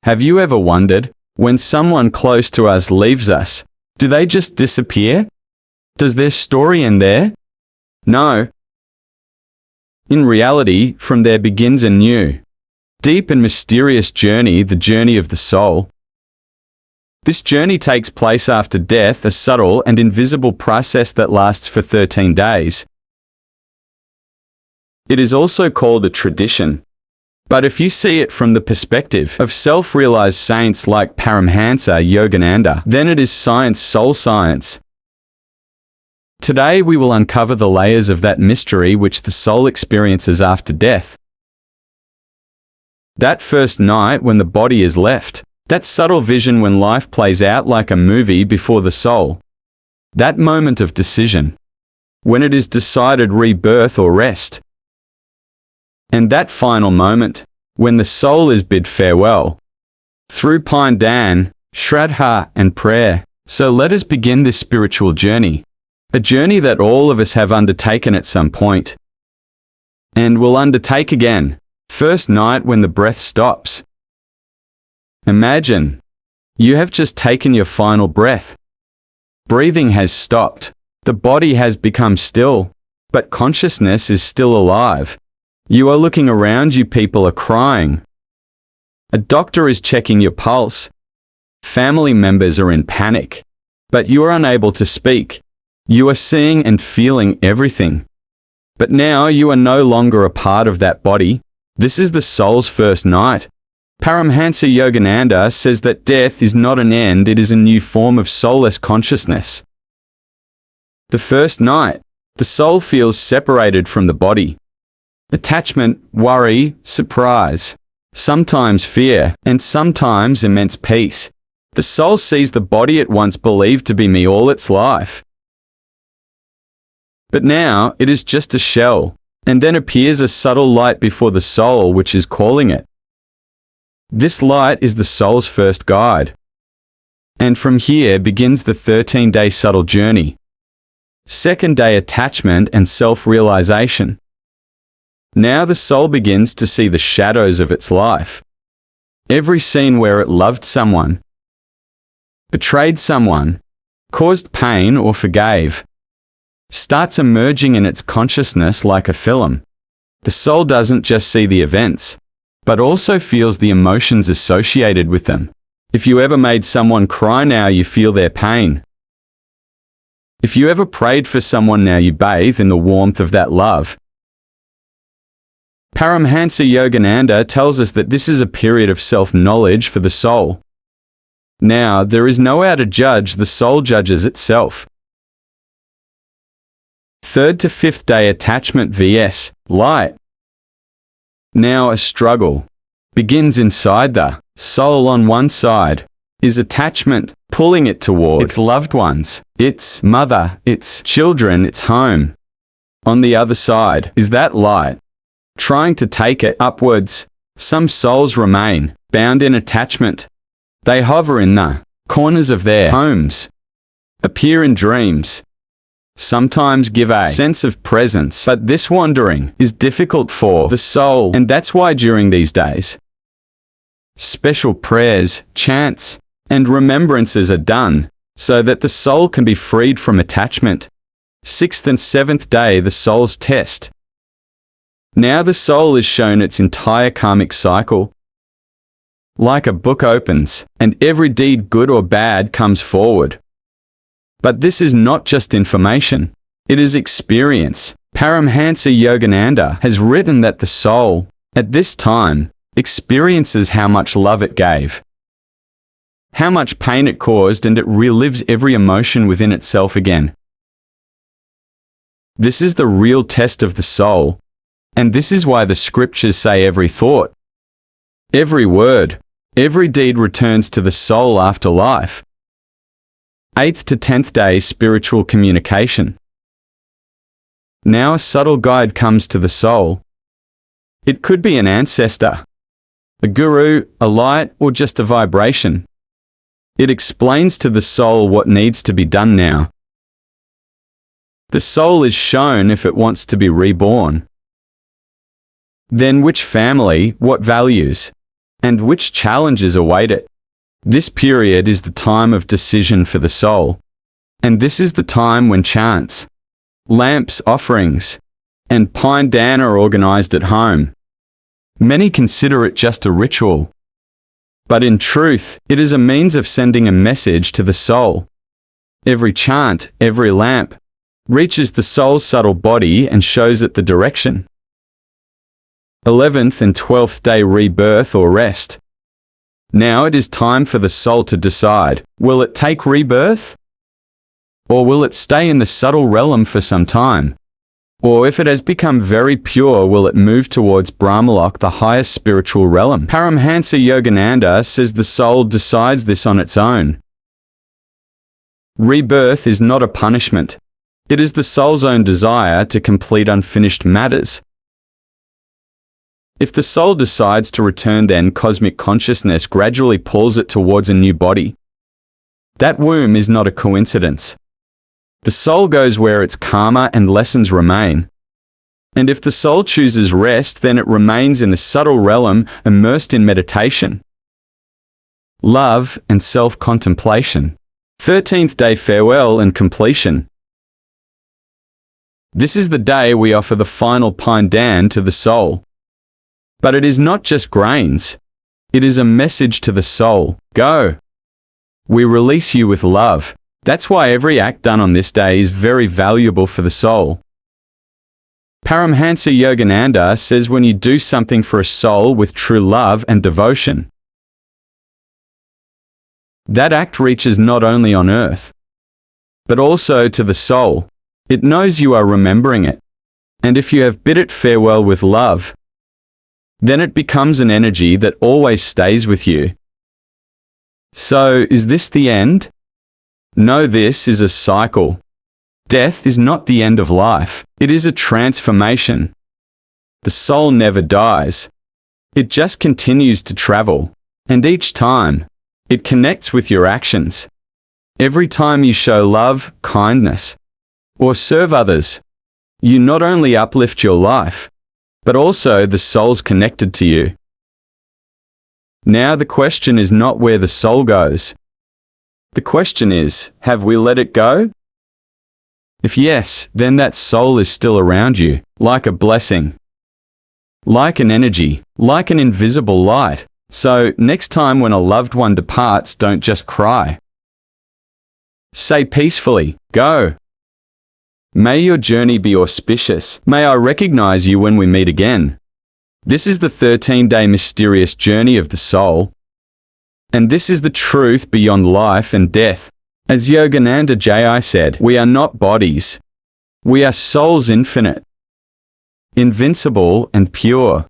Have you ever wondered, when someone close to us leaves us, do they just disappear? Does their story end there? No. In reality, from there begins a new, deep and mysterious journey, the journey of the soul. This journey takes place after death, a subtle and invisible process that lasts for 13 days. It is also called a tradition. But if you see it from the perspective of self-realized saints like Paramhansa Yogananda, then it is science, soul science. Today we will uncover the layers of that mystery which the soul experiences after death. That first night when the body is left, that subtle vision when life plays out like a movie before the soul. That moment of decision, when it is decided rebirth or rest. And that final moment, when the soul is bid farewell, through Pindan, Shraddha and prayer. So let us begin this spiritual journey, a journey that all of us have undertaken at some point, and will undertake again, first night when the breath stops. Imagine, you have just taken your final breath. Breathing has stopped, the body has become still, but consciousness is still alive. You are looking around you, people are crying. A doctor is checking your pulse. Family members are in panic, but you are unable to speak. You are seeing and feeling everything. But now you are no longer a part of that body. This is the soul's first night. Paramhansa Yogananda says that death is not an end, it is a new form of soulless consciousness. The first night, the soul feels separated from the body. Attachment, worry, surprise, sometimes fear, and sometimes immense peace. The soul sees the body it once believed to be me all its life. But now it is just a shell, and then appears a subtle light before the soul which is calling it. This light is the soul's first guide. And from here begins the 13-day subtle journey. Second day, attachment and self-realization. Now the soul begins to see the shadows of its life. Every scene where it loved someone, betrayed someone, caused pain or forgave, starts emerging in its consciousness like a film. The soul doesn't just see the events, but also feels the emotions associated with them. If you ever made someone cry, now you feel their pain. If you ever prayed for someone, now you bathe in the warmth of that love. Paramhansa Yogananda tells us that this is a period of self-knowledge for the soul. Now, there is no how to judge, the soul judges itself. Third to fifth day, attachment vs. light. Now a struggle begins inside the soul. On one side is attachment, pulling it toward its loved ones, its mother, its children, its home. On the other side is that light, trying to take it upwards. Some souls remain bound in attachment. They hover in the corners of their homes, appear in dreams, sometimes give a sense of presence, but this wandering is difficult for the soul, and that's why during these days, special prayers, chants, and remembrances are done, so that the soul can be freed from attachment. Sixth and seventh day, the soul's test. Now the soul is shown its entire karmic cycle. Like a book opens, and every deed, good or bad, comes forward. But this is not just information, it is experience. Paramhansa Yogananda has written that the soul, at this time, experiences how much love it gave, how much pain it caused, and it relives every emotion within itself again. This is the real test of the soul, and this is why the scriptures say every thought, every word, every deed returns to the soul after life. 8th to 10th day, spiritual communication. Now a subtle guide comes to the soul. It could be an ancestor, a guru, a light, or just a vibration. It explains to the soul what needs to be done now. The soul is shown if it wants to be reborn. Then which family, what values, and which challenges await it. This period is the time of decision for the soul, and this is the time when chants, lamps, offerings, and pine dan are organized at home. Many consider it just a ritual, but in truth, it is a means of sending a message to the soul. Every chant, every lamp, reaches the soul's subtle body and shows it the direction. 11th and 12th day rebirth or rest. Now it is time for the soul to decide, will it take rebirth? Or will it stay in the subtle realm for some time? Or if it has become very pure, will it move towards Brahmalok, the highest spiritual realm? Paramhansa Yogananda says the soul decides this on its own. Rebirth is not a punishment. It is the soul's own desire to complete unfinished matters. If the soul decides to return, then cosmic consciousness gradually pulls it towards a new body. That womb is not a coincidence. The soul goes where its karma and lessons remain. And if the soul chooses rest, then it remains in the subtle realm, immersed in meditation, love, and self-contemplation. 13th day farewell and completion. This is the day we offer the final pine dan to the soul. But it is not just grains. It is a message to the soul. Go. We release you with love. That's why every act done on this day is very valuable for the soul. Paramhansa Yogananda says when you do something for a soul with true love and devotion, that act reaches not only on earth, but also to the soul. It knows you are remembering it. And if you have bid it farewell with love, then it becomes an energy that always stays with you. So, is this the end? No, this is a cycle. Death is not the end of life. It is a transformation. The soul never dies. It just continues to travel. And each time, it connects with your actions. Every time you show love, kindness, or serve others, you not only uplift your life, but also the soul's connected to you. Now the question is not where the soul goes. The question is, have we let it go? If yes, then that soul is still around you, like a blessing, like an energy, like an invisible light. So, next time when a loved one departs, don't just cry. Say peacefully, go. May your journey be auspicious. May I recognize you when we meet again. This is the 13-day mysterious journey of the soul. And this is the truth beyond life and death. As Yogananda Ji said, we are not bodies. We are souls infinite, invincible and pure.